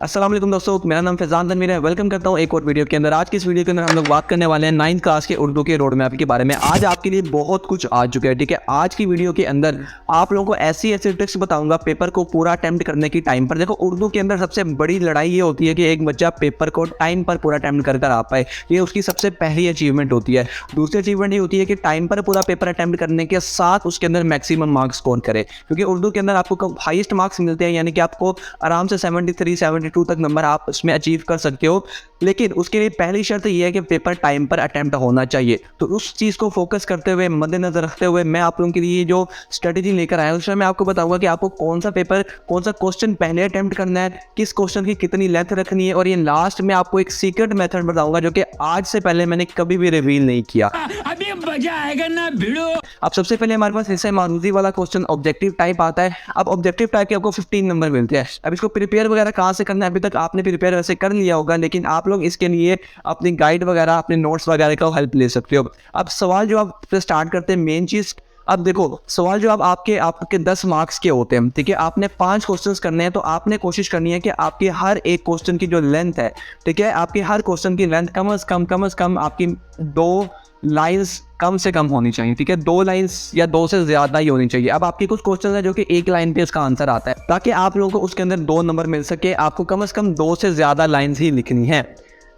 अस्सलाम वालेकुम दोस्तों, मेरा नाम फैज़ान तनवीर है। वेलकम करता हूँ एक और वीडियो के अंदर। आज की इस वीडियो के अंदर हम लोग बात करने वाले हैं 9th क्लास के उर्दू के रोड मैप के बारे में। आज आपके लिए बहुत कुछ आ चुका है, ठीक है। आज की वीडियो के अंदर आप लोगों को ऐसी ट्रिक्स बताऊंगा पेपर को पूरा अटेम्प्ट करने की टाइम पर। देखो, उर्दू के अंदर सबसे बड़ी लड़ाई ये होती है कि एक बच्चा पेपर को टाइम पर पूरा अटेम्प्ट कर आ पाए। ये उसकी सबसे पहली अचीवमेंट होती है। दूसरी अचीवमेंट ये होती है कि टाइम पर पूरा पेपर अटेम्प्ट करने के साथ उसके अंदर मैक्सिमम मार्क्स स्कोर करे, क्योंकि उर्दू के अंदर आपको हाईएस्ट मार्क्स मिलते हैं, यानी कि आपको आराम से 73 72 तक नंबर आप उसमें अचीव कर सकते हो। लेकिन उसके लिए पहली शर्त यह है कि पेपर टाइम पर अटेम्प्ट होना चाहिए। तो उस चीज़ को फोकस करते हुए, मद्देनजर रखते हुए, मैं आप लोगों के लिए जो स्ट्रेटेजी लेकर आया हूं, उसमें मैं आपको बताऊंगा कि आपको कौन सा पेपर, कौन सा क्वेश्चन पहले अटेम्प्ट करना है, किस क्वेश्चन की कितनी लेंथ रखनी है, और ये लास्ट में आपको एक सीक्रेट मेथड बताऊंगा जो कि आज से पहले मैंने कभी भी रिवील नहीं किया। अभी मजा आएगा ना भिड़ो। अब सबसे पहले हमारे पास हिस्सा मारूजी वाला क्वेश्चन ऑब्जेक्टिव टाइप आता है। अब ऑब्जेक्टिव टाइप के आपको 15 नंबर मिलते हैं। अब इसको प्रिपेयर वगैरह कहाँ से करना है, अभी तक आपने प्रिपेयर वैसे कर लिया होगा, लेकिन आप लोग इसके लिए अपनी गाइड वगैरह, अपने नोट्स वगैरह का हेल्प ले सकते हो। अब सवाल जो आप स्टार्ट करते हैं, मेन चीज़, अब देखो सवाल जो आपके 10 मार्क्स के होते हैं, ठीक है। आपने 5 क्वेश्चंस करने हैं, तो आपने कोशिश करनी है कि आपके हर एक क्वेश्चन की जो लेंथ है, ठीक है, आपके हर क्वेश्चन की लेंथ कम से कम आपकी 2 लाइंस कम से कम होनी चाहिए, ठीक है। 2 लाइंस या 2 से ज़्यादा ही होनी चाहिए। अब आपके कुछ क्वेश्चन है जो कि 1 लाइन पे इसका आंसर आता है, ताकि आप लोगों को उसके अंदर 2 नंबर मिल सके। आपको कम से कम 2 से ज़्यादा लाइंस ही लिखनी है।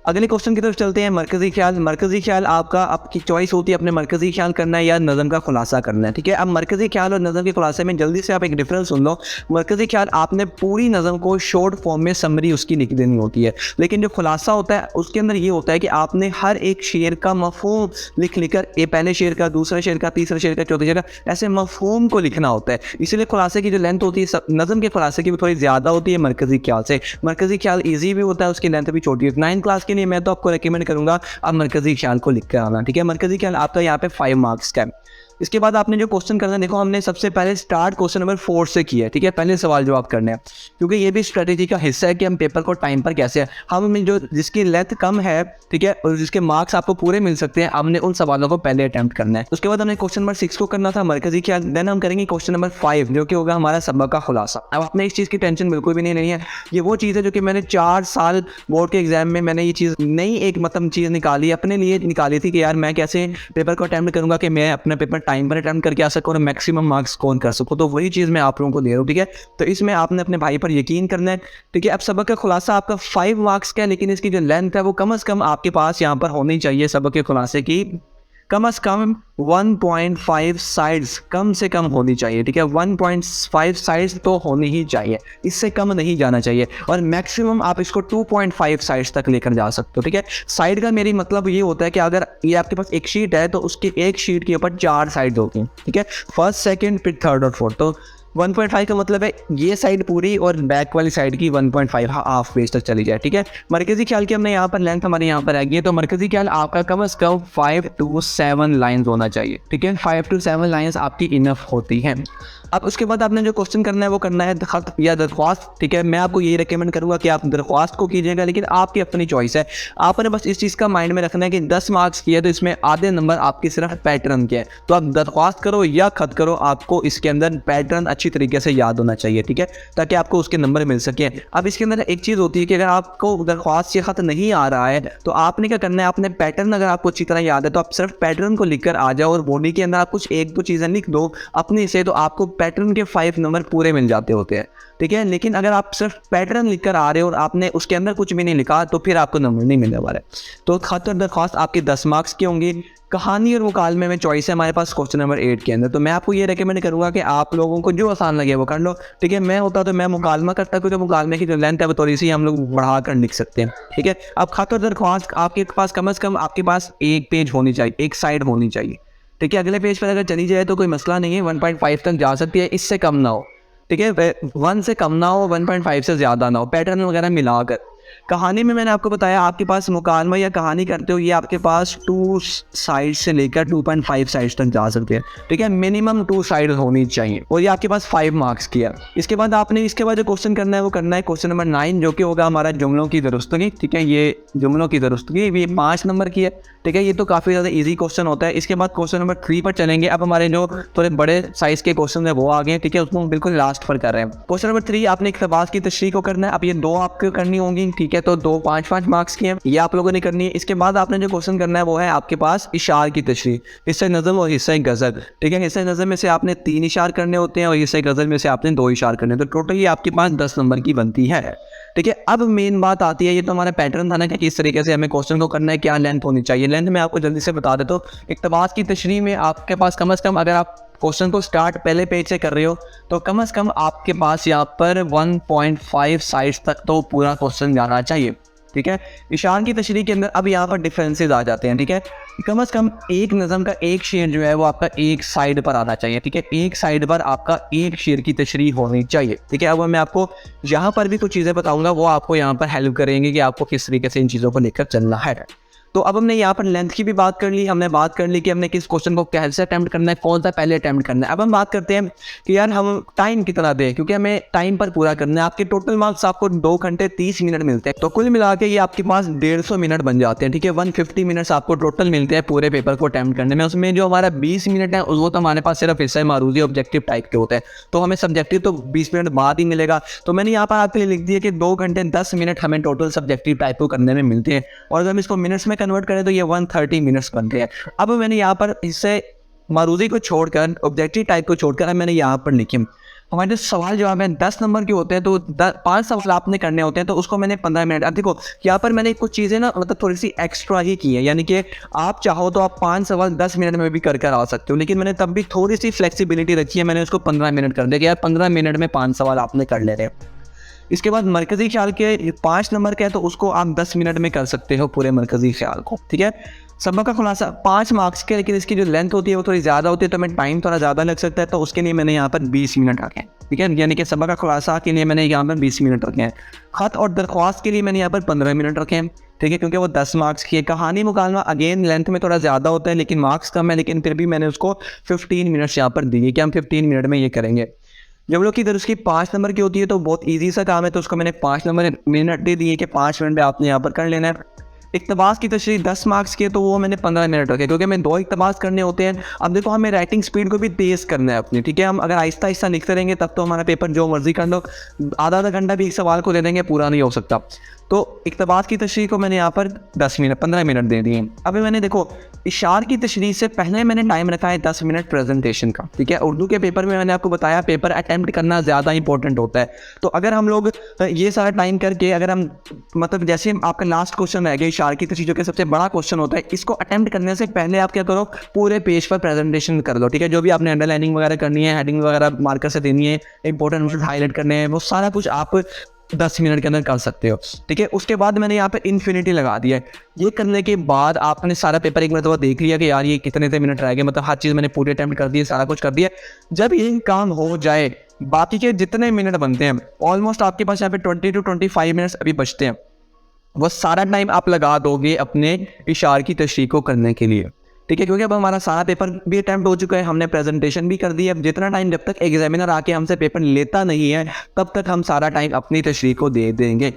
अगले क्वेश्चन की तरफ चलते हैं। मरकज़ी ख्याल। मरकज़ी ख्याल आपकी चॉइस होती है, अपने मरकज़ी ख्याल करना है या नज़म का खुलासा करना है, ठीक है। अब मरकज़ी ख्याल और नज़म के खुलासे में जल्दी से आप एक डिफरेंस सुन लो। मरकज़ी ख्याल आपने पूरी नज़म को शॉर्ट फॉर्म में समरी उसकी लिख देनी होती है, लेकिन जो खुलासा होता है उसके अंदर ये होता है कि आपने हर एक शेर का मफ़हूम लिख कर, ये पहले शेर का, दूसरे शेर का, तीसरे शेर का, चौथे शेर का, ऐसे मफ़हूम को लिखना होता है। इसलिए खुलासे की जो लेंथ होती है नज़म के खुलासे की भी थोड़ी ज़्यादा होती है मरकज़ी ख्याल से। मरकज़ी ख्याल ईजी भी होता है, उसकी लेंथ भी छोटी है। 9th क्लास के लिए मैं तो आपको रेकमेंड करूंगा आप मरकज़ी ख्याल को लिख कर आना, ठीक है। मरकज़ी ख्याल आपका यहाँ पे 5 मार्क्स का है। इसके बाद आपने जो क्वेश्चन करना है, देखो हमने सबसे पहले स्टार्ट क्वेश्चन नंबर 4 से किया है, ठीक है। पहले सवाल जवाब करने हैं, क्योंकि ये भी स्ट्रेटेजी का हिस्सा है कि हम पेपर को टाइम पर कैसे, हम जो जिसकी लेंथ कम है, ठीक है, और जिसके मार्क्स आपको पूरे मिल सकते हैं, हमने उन सवालों को पहले अटैम्प्ट करना है। उसके बाद हमने क्वेश्चन नंबर 6 को करना था, मरकज़ी ख्याल। देन हम करेंगे क्वेश्चन नंबर 5 जो कि होगा हमारा सबक का खुलासा। अब आपने इस चीज़ की टेंशन बिल्कुल भी नहीं लेनी है। ये वो चीज़ है जो कि मैंने 4 साल बोर्ड के एग्जाम में मैंने ये चीज़ नई एक चीज़ निकाली, अपने लिए निकाली थी कि यार मैं कैसे पेपर को अटैम्प्ट करूँगा कि मैं अपना पेपर टाइम पर अटैम्प्ट करके सकूँ और मैक्सिमम मार्क्स स्कोर कर सकूँ। तो वही चीज़ मैं आप लोगों को दे रहा हूँ, ठीक है। तो इसमें आपने अपने भाई पर यकीन करना है, ठीक है। अब सबक का खुलासा आपका 5 मार्क्स का है, लेकिन इसकी जो लेंथ है वो कम से कम आपके पास यहाँ पर होनी चाहिए। सबक के खुलासे की कम से कम 1.5 साइड्स कम से कम होनी चाहिए, ठीक है। 1.5 साइड्स तो होनी ही चाहिए, इससे कम नहीं जाना चाहिए। और मैक्सिमम आप इसको 2.5 साइड्स तक लेकर जा सकते हो, ठीक है। साइड का मेरी मतलब ये होता है कि अगर ये आपके पास एक शीट है तो उसकी एक शीट के ऊपर 4 साइड होती हैं, ठीक है। फर्स्ट, सेकंड, फिर थर्ड और फोर्थ। तो 1.5 का मतलब है ये साइड पूरी और बैक वाली साइड की 1.5 हाफ पेज तक चली जाए, ठीक है। मरकज़ी ख्याल की हमने यहाँ पर लेंथ हमारे यहाँ पर आएगी, तो मरकज़ी ख्याल आपका कम से कम 5 to 7 लाइन्स होना चाहिए, ठीक है। 5 to 7 लाइन्स आपकी इनफ होती हैं। अब उसके बाद आपने जो क्वेश्चन करना है वो करना है ख़त या दरख्वास्त, ठीक है। मैं आपको यही रिकमेंड करूँगा कि आप दरख्वास्त को कीजिएगा, लेकिन आपकी अपनी चॉइस है। आपने बस इस चीज़ का माइंड में रखना है कि 10 मार्क्स की है तो इसमें आधे नंबर आपकी सिर्फ पैटर्न के हैं। तो आप दरख्वास्त करो या ख़त करो, आपको इसके अंदर पैटर्न अच्छी तरीके से याद होना चाहिए, ठीक है, ताकि आपको उसके नंबर मिल सके। अब इसके अंदर एक चीज़ होती है कि अगर आपको दरख्वास्त या ख़त नहीं आ रहा है तो आपने क्या करना है, आपने पैटर्न अगर आपको अच्छी तरह याद है तो आप सिर्फ पैटर्न को लिख कर आ जाओ और बॉडी के अंदर आप कुछ 1-2 चीज़ें लिख दो अपने से, तो आपको पैटर्न के 5 नंबर पूरे मिल जाते होते हैं, ठीक है। लेकिन अगर आप सिर्फ पैटर्न लिखकर आ रहे हो और आपने उसके अंदर कुछ भी नहीं लिखा तो फिर आपको नंबर नहीं मिलने वाला है। तो खत और दरख्वास्त आपके 10 मार्क्स की होंगी। कहानी और मुकालमे में चॉइस है हमारे पास क्वेश्चन नंबर 8 के अंदर। तो मैं आपको ये रेकमेंड करूंगा कि आप लोगों को जो आसान लगे वो कर लो, ठीक है। मैं होता तो मैं मुकालमा करता, क्योंकि मुकालमे की जो लेंथ है वो थोड़ी सी हम लोग बढ़ा कर लिख सकते हैं, ठीक है। अब खत और दरख्वास्त आपके पास कम से कम आपके पास एक पेज होनी चाहिए, एक साइड होनी चाहिए, ठीक है। अगले पेज पर अगर चली जाए तो कोई मसला नहीं है, 1.5 तक जा सकती है, इससे कम ना हो, ठीक है। 1 से कम ना हो, 1.5 से ज़्यादा ना हो, पैटर्न वगैरह मिलाकर। कहानी में मैंने आपको बताया आपके पास मुकालमा या कहानी करते हो ये आपके पास 2 साइड से लेकर 2.5 साइड्स तक जा सकते हैं, ठीक है। मिनिमम 2 साइड होनी चाहिए और ये आपके पास 5 मार्क्स की है। इसके बाद आपने इसके बाद जो क्वेश्चन करना है वो करना है क्वेश्चन नंबर 9, जो कि होगा हमारा जुमलों की दुरुस्तगी, ठीक है। ये जुमलों की दुरुस्तगी ये 5 नंबर की है, ठीक है। ये तो काफ़ी ज़्यादा ईजी क्वेश्चन होता है। इसके बाद क्वेश्चन नंबर 3 पर चलेंगे। अब हमारे जो थोड़े बड़े साइज़ के क्वेश्चन है वो आ गए, ठीक है। उसको हम बिल्कुल लास्ट पर कर रहे हैं। क्वेश्चन नंबर 3 आपने इक़्तिबास की तशरीह को करना है। अब ये 2 आपको करनी होंगी, ठीक है। तो 2 5-5 मार्क्स की है, ये आप लोगों ने करनी है। इसके बाद आपने जो क्वेश्चन करना है वो है आपके पास इशार की तशरीह, हिस्सा नज़म और हिस्सा गज़ल, ठीक है। हिस्सा नज़म में से आपने 3 इशार करने होते हैं और हिस्सा गज़ल में से आपने 2 इशार करने, तो टोटल ये आपके पास 10 नंबर की बनती है, ठीक है। अब मेन बात आती है, ये तो हमारा पैटर्न था ना कि किस तरीके से हमें क्वेश्चन को करना है, क्या लेंथ होनी चाहिए। लेंथ मैं आपको जल्दी से बता देता हूँ। इक़्तिबास की तशरीह में आपके पास कम से कम, अगर आप क्वेश्चन को स्टार्ट पहले पेज से कर रहे हो तो कम से कम आपके पास यहाँ पर 1.5 साइड्स तक तो पूरा क्वेश्चन जाना चाहिए, ठीक है। इशार की तशरीह के अंदर अब यहाँ पर डिफरेंसेस आ जाते हैं, ठीक है। कम से कम एक नज़म का एक शेर जो है वो आपका एक साइड पर आना चाहिए, ठीक है। एक साइड पर आपका एक शेर की तशरीह होनी चाहिए, ठीक है। अब मैं आपको यहाँ पर भी कुछ चीज़ें बताऊँगा, वो आपको यहाँ पर हेल्प करेंगे कि आपको किस तरीके से इन चीज़ों को लेकर चलना है। तो अब हमने यहाँ पर लेंथ की भी बात कर ली, हमने बात कर ली कि हमने किस क्वेश्चन को कैसे अटैम्प्ट करना है, कौन सा पहले अटैम्प्ट करना है। अब हम बात करते हैं कि यार हम टाइम कितना दें, क्योंकि हमें टाइम पर पूरा करना है। आपके टोटल मार्क्स आपको 2 घंटे 30 मिनट मिलते हैं, तो कुल मिला के ये आपके पास 150 मिनट बन जाते हैं, ठीक है। 150 मिनट्स आपको टोटल मिलते हैं पूरे पेपर को अटैम्प्ट करने में। उसमें जो हमारा 20 मिनट है वो तो हमारे पास सिर्फ हिस्सा मारूजी ऑब्जेक्टिव टाइप के होते हैं, तो हमें सब्जेक्टिव तो 20 मिनट बाद ही मिलेगा। तो मैंने यहाँ पर आपके लिए लिख दिया कि 2 घंटे 10 मिनट हमें टोटल सब्जेक्टिव टाइप को करने में मिलते हैं, और अगर हम इसको मिनट्स में कन्वर्ट करें तो ये 130 मिनट्स बनते हैं। अब मैंने यहाँ पर इससे मारूजी को छोड़कर, ऑब्जेक्टिव टाइप को छोड़कर, अब मैंने यहाँ पर लिखे हमारे जो सवाल जवाब है 10 नंबर के होते हैं, तो 5 सवाल आपने करने होते हैं, तो उसको मैंने 15 मिनट। अब देखो यहाँ पर मैंने कुछ चीज़ें ना मतलब थोड़ी सी एक्स्ट्रा ही की है, यानी कि आप चाहो तो आप 5 सवाल 10 मिनट में भी कर आ सकते हो, लेकिन मैंने तब भी थोड़ी सी फ्लेक्सिबिलिटी रखी है, मैंने उसको 15 मिनट कर दिया कि यार 15 मिनट में 5 सवाल आपने कर ले रहे हैं। इसके बाद मरकज़ी ख्याल के 5 नंबर का है, तो उसको आप 10 मिनट में कर सकते हो पूरे मरकज़ी ख्याल को, ठीक है। सबक का खुलासा 5 मार्क्स के, लेकिन इसकी जो लेंथ होती है वो थोड़ी ज़्यादा होती है, तो हमें टाइम थोड़ा ज़्यादा लग सकता है, तो उसके लिए मैंने यहाँ पर 20 मिनट रखे हैं, ठीक है। यानी कि सबक का खुलासा के लिए मैंने यहाँ पर 20 मिनट रखे हैं। ख़त और दरख्वास्त के लिए मैंने यहाँ पर 15 मिनट रखे हैं, ठीक है, क्योंकि वो 10 मार्क्स की है। कहानी मुकालमा अगेन लेंथ में थोड़ा ज़्यादा होता है लेकिन मार्क्स कम है, लेकिन फिर भी मैंने उसको 15 मिनट्स यहाँ पर दिए कि हम 15 मिनट में ये करेंगे। जुमलों की दरुस्ती 5 नंबर की होती है, तो बहुत ईजी सा काम है, तो उसको मैंने 5 नंबर मिनट दे दिए कि 5 मिनट में आपने यहाँ पर कर लेना है। इक़्तिबास की तशरीह 10 मार्क्स की है, तो वो मैंने 15 मिनट रखे, क्योंकि हमें 2 इक़्तिबास करने होते हैं। अब देखो हमें राइटिंग स्पीड को भी तेज़ करना है अपनी, ठीक है। हम अगर आहिस्ता आहिस्ता लिखते रहेंगे तब तो हमारा पेपर जो मर्जी कर लो, आधा घंटा भी एक सवाल को दे देंगे पूरा नहीं हो सकता। तो इक़्तिबास की तशरीह को मैंने यहाँ पर 15 मिनट दे दिए। अभी मैंने देखो इशार की तशरीह से पहले मैंने टाइम रखा है 10 मिनट प्रेजेंटेशन का, ठीक है। उर्दू के पेपर में मैंने आपको बताया पेपर अटैम्प्ट करना ज़्यादा इंपॉर्टेंट होता है, तो अगर हम लोग ये सारा टाइम करके अगर हम मतलब जैसे आपका लास्ट क्वेश्चन रह गया इशार की तशरीह जो कि सबसे बड़ा क्वेश्चन होता है, इसको अटैम्प्ट करने से पहले आप क्या करो, पूरे पेज पर प्रेजेंटेशन कर लो, ठीक है। जो भी आपने अंडरलाइनिंग वगैरह करनी है, हेडिंग वगैरह मार्कर से देनी है, इंपॉर्टेंट वर्ड हाईलाइट करने हैं, वो सारा कुछ आप 10 मिनट के अंदर कर सकते हो, ठीक है। उसके बाद मैंने यहाँ पे इन्फिनिटी लगा दिया है। ये करने के बाद आपने सारा पेपर एक मरतबा देख लिया कि यार ये कितने मिनट रह गए, मतलब हर चीज़ मैंने पूरे अटैम्प्ट कर दिए, सारा कुछ कर दिया। जब ये काम हो जाए, बाकी के जितने मिनट बनते हैं ऑलमोस्ट आपके पास यहाँ पे 20 to 25 मिनट्स अभी बचते हैं, वो सारा टाइम आप लगा दोगे अपने इशार की तशरीह को करने के लिए, ठीक है। क्योंकि अब हमारा सारा पेपर भी अटैम्प्ट हो चुका है, हमने प्रेजेंटेशन भी कर दी है। अब जितना टाइम जब तक एग्जामिनर आके हमसे पेपर लेता नहीं है तब तक हम सारा टाइम अपनी तशरीह को दे देंगे,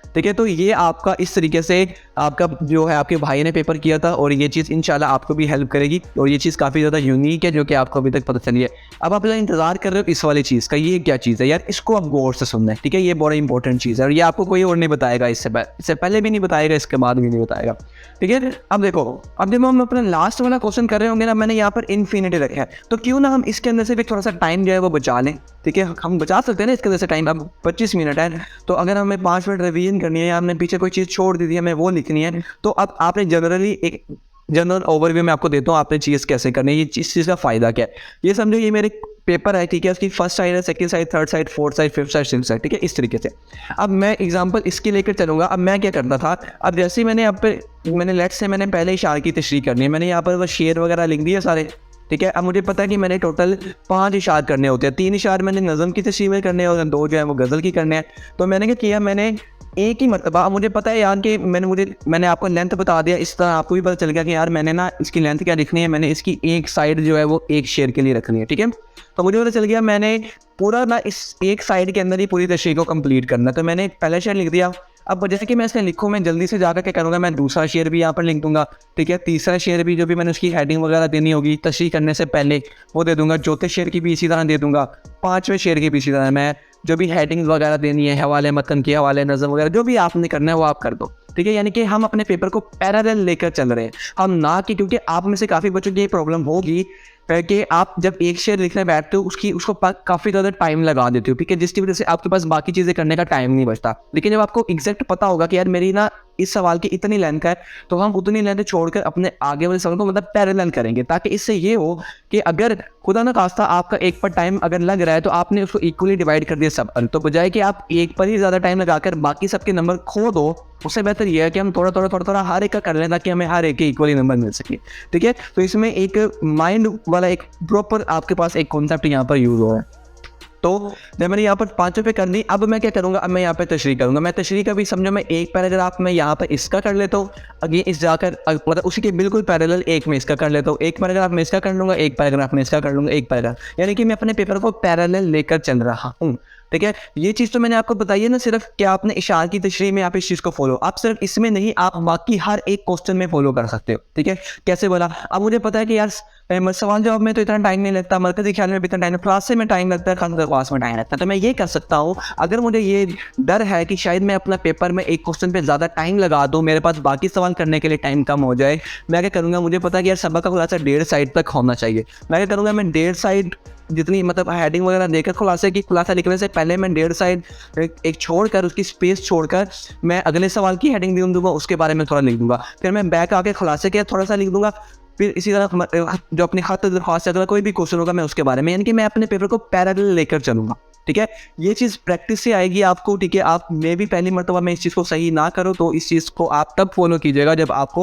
ठीक है। तो ये आपका इस तरीके से आपका जो है आपके भाई ने पेपर किया था, और ये चीज़ इंशाल्लाह आपको भी हेल्प करेगी, और ये चीज़ काफ़ी ज़्यादा यूनिक है जो कि आपको अभी तक पता चली है। अब आप इंतज़ार कर रहे हो इस वाली चीज़ का, ये क्या चीज़ है यार, इसको आप गौर से सुनना है, ठीक है। ये बड़ा इंपॉर्टेंट चीज़ है और ये आपको कोई और नहीं बताएगा, इससे पहले भी नहीं बताएगा, इसके बाद भी नहीं बताएगा, ठीक है। अब देखो, अब जब हम अपना लास्ट वाला क्वेश्चन कर रहे होंगे ना, मैंने यहाँ पर इन्फिनिटी रखा है, तो क्यों ना हम इसके अंदर से भी थोड़ा सा टाइम जो है वो बचा लें, ठीक है। हम बचा सकते हैं ना इसके अंदर से टाइम। अब 25 मिनट है, तो अगर हमें 5 मिनट रिवीजन करनी है या हमने पीछे कोई चीज़ छोड़ दी थी हमें वो लिखनी है, तो अब आपने जनरली एक जनरल ओवरव्यू में आपको देता हूँ आपने चीज़ कैसे करनी है, ये चीज़ का फ़ायदा क्या है। ये समझो ये मेरे पेपर है, ठीक है, उसकी फर्स्ट साइड है, second side, third side, fourth side, fifth side, sixth side, ठीक है, इस तरीके से। अब मैं एग्जांपल इसके लेकर चलूँगा। अब मैं क्या करता था, अब जैसे ही मैंने लेट्स से मैंने पहले इशार की तशरीह करनी है, मैंने यहाँ पर वो शेर वगैरह लिख दिए सारे, ठीक है। अब मुझे पता है कि मैंने टोटल 5 इशार करने होते हैं, 3 इशार मैंने नज़म की तशरीह में करने हैं और 2 जो है वो गज़ल की करने हैं। तो मैंने क्या किया, मैंने एक ही मरतबा। अब मुझे पता है यार कि मैंने आपको लेंथ बता दिया, इस तरह आपको भी पता चल गया कि यार मैंने ना इसकी लेंथ क्या लिखनी है, मैंने इसकी एक साइड जो है वो एक शेयर के लिए रखनी है, ठीक है। तो मुझे पता चल गया मैंने पूरा ना इस एक साइड के अंदर ही पूरी तशरीह को कंप्लीट करना है। तो मैंने पहला शेयर लिख दिया। अब जैसे कि मैं इसमें लिखूँ, मैं जल्दी से जाकर क्या करूँगा, मैं दूसरा शेयर भी यहाँ पर लिख दूंगा, ठीक है। तीसरा शेयर भी जो भी मैंने उसकी हेडिंग वगैरह देनी होगी तशरीह करने से पहले वो दे दूंगा। चौथे शेयर की भी इसी तरह दे दूंगा। पाँचवें शेयर की भी इसी तरह मैं जो भी हेडिंग वगैरह देनी है, हवाले मतन के हवाले नज़म वगैरह जो भी आपने करना है वो आप कर दो, ठीक है। यानी कि हम अपने पेपर को पैरेलल लेकर चल रहे हैं, हम ना कि, क्योंकि आप में से काफ़ी बच्चों की ये प्रॉब्लम होगी कि आप जब एक शेयर लिखने बैठते हो उसको काफ़ी ज़्यादा टाइम लगा देते हो, ठीक है, जिसकी वजह से आपके पास बाकी चीज़ें करने का टाइम नहीं बचता। लेकिन जब आपको एग्जैक्ट पता होगा कि यार मेरी ना इस सवाल की इतनी लेंथ है, तो हम उतनी लेंथ छोड़कर अपने आगे वाले सवाल को मतलब पैरेलल करेंगे, ताकि इससे ये हो कि अगर खुदा ना खास्ता आपका एक पर टाइम अगर लग रहा है तो आपने उसको इक्वली डिवाइड कर दिया सब पर, तो बजाय कि आप एक पर ही ज़्यादा टाइम लगाकर बाकी सबके नंबर खो दो, उससे बेहतर यह है कि हम थोड़ा थोड़ा हर एक का कर लें, ताकि हमें हर एक के इक्वली नंबर मिल सके, ठीक है। तो इसमें एक माइंड वाला एक प्रॉपर आपके पास एक कॉन्सेप्ट यहाँ पर यूज़ हो रहा है। तो जब मैंने यहाँ पर 5 रुपये कर दी, अब मैं क्या करूँगा, अब मैं यहाँ पे तशरीह करूँगा। मैं तशरीह का भी समझो, मैं एक पैराग्राफ में यहाँ पर इसका कर लेता हूँ, अगेन इस जाकर मतलब उसी के बिल्कुल पैरेलल एक में इसका कर लेता हूँ, एक पैराग्राफ में इसका कर लूँगा, एक पैराग्राफ में इसका कर लूँगा, एक पैराग्राफ, यानी कि मैं अपने पेपर को पैरेलल लेकर चल रहा हूँ, ठीक है। ये चीज़ तो मैंने आपको बताई है ना, सिर्फ कि आपने इशार की तशरीह में आप इस चीज़ को फॉलो, आप सिर्फ इसमें नहीं, आप बाकी हर एक क्वेश्चन में फॉलो कर सकते हो, ठीक है। कैसे बोला, अब मुझे पता है कि यार सवाल जवाब में तो इतना टाइम नहीं लगता, मरकज़ी ख्याल में भी इतना टाइम, क्लास से में टाइम लगता है, खानदार क्लास में टाइम लगता है। तो मैं ये कर सकता हूँ, अगर मुझे ये डर है कि शायद मैं अपना पेपर में एक क्वेश्चन पे ज़्यादा टाइम लगा दूँ, मेरे पास बाकी सवाल करने के लिए टाइम कम हो जाए, मैं क्या करूँगा, मुझे पता है कि यार सबक का खुलासा 1.5 साइड तक होना चाहिए। मैं क्या करूँगा, मैं 1.5 साइड जितनी मतलब हेडिंग वगैरह देकर खुलासा लिखने से पहले मैं 1.5 साइड एक छोड़कर, उसकी स्पेस छोड़कर मैं अगले सवाल की हेडिंग दे दूँगा, उसके बारे में थोड़ा लिख दूँगा, फिर मैं बैक आके खुलासे के थोड़ा सा लिख दूँगा, फिर इसी तरह जो अपनी खत दरख्वास्त से अगला कोई भी क्वेश्चन होगा मैं उसके बारे में, यानी कि मैं अपने पेपर को पैरेलल लेकर चलूँगा, ठीक है। ये चीज़ प्रैक्टिस से आएगी आपको, ठीक है। आप मे भी पहली मरतबा में इस चीज़ को सही ना करो, तो इस चीज़ को आप तब फॉलो कीजिएगा जब आप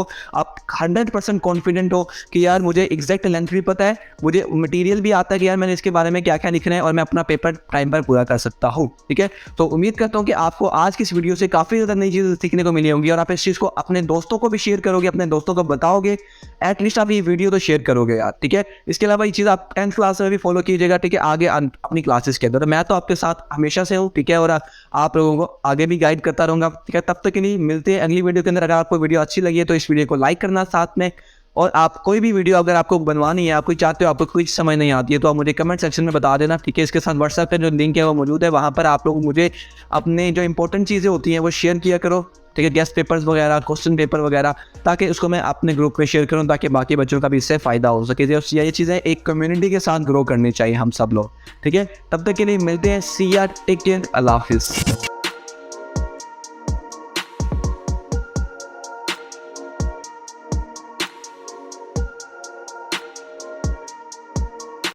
100% कॉन्फिडेंट हो कि यार मुझे एग्जैक्ट लेंथ भी पता है, मुझे मटेरियल भी आता है कि यार मैंने इसके बारे में क्या क्या लिखना है, और मैं अपना पेपर टाइम पर पूरा कर सकता हूँ, ठीक है। तो उम्मीद करता हूँ कि आपको आज की इस वीडियो से काफ़ी ज़्यादा नई चीज़ें सीखने को मिली होंगी, और आप इस चीज़ को अपने दोस्तों को भी शेयर करोगे, अपने दोस्तों को बताओगे, एटलीस्ट आप ये वीडियो तो शेयर करोगे यार, ठीक है। इसके अलावा ये चीज़ आप 10th क्लास में भी फॉलो कीजिएगा, ठीक है, आगे अपनी क्लासेस के अंदर। मैं तो आपके साथ हमेशा से हूँ, ठीक है, और आप लोगों को आगे भी गाइड करता रहूँगा, ठीक है। तब तक के लिए मिलते हैं अगली वीडियो के अंदर। अगर आपको वीडियो अच्छी लगी है तो इस वीडियो को लाइक करना साथ में, और आप कोई भी वीडियो अगर आपको बनवानी है, आप कोई चाहते हो, आपको कोई समझ नहीं आती है, तो आप मुझे कमेंट सेक्शन में बता देना, ठीक है। इसके साथ व्हाट्सएप पे जो लिंक है वो मौजूद है, वहाँ पर आप लोग मुझे अपने जो इंपॉर्टेंट चीज़ें होती हैं वो शेयर किया करो, ठीक है, गेस्ट पेपर्स वगैरह, क्वेश्चन पेपर वगैरह, ताकि उसको मैं अपने ग्रुप में शेयर करूं, ताकि बाकी बच्चों का भी इससे फ़ायदा हो सके। ये चीज़ें एक कम्युनिटी के साथ ग्रो करनी चाहिए हम सब लोग, ठीक है। तब तक के लिए मिलते हैं, सी या, टेक केयर, अल्लाह हाफिज़।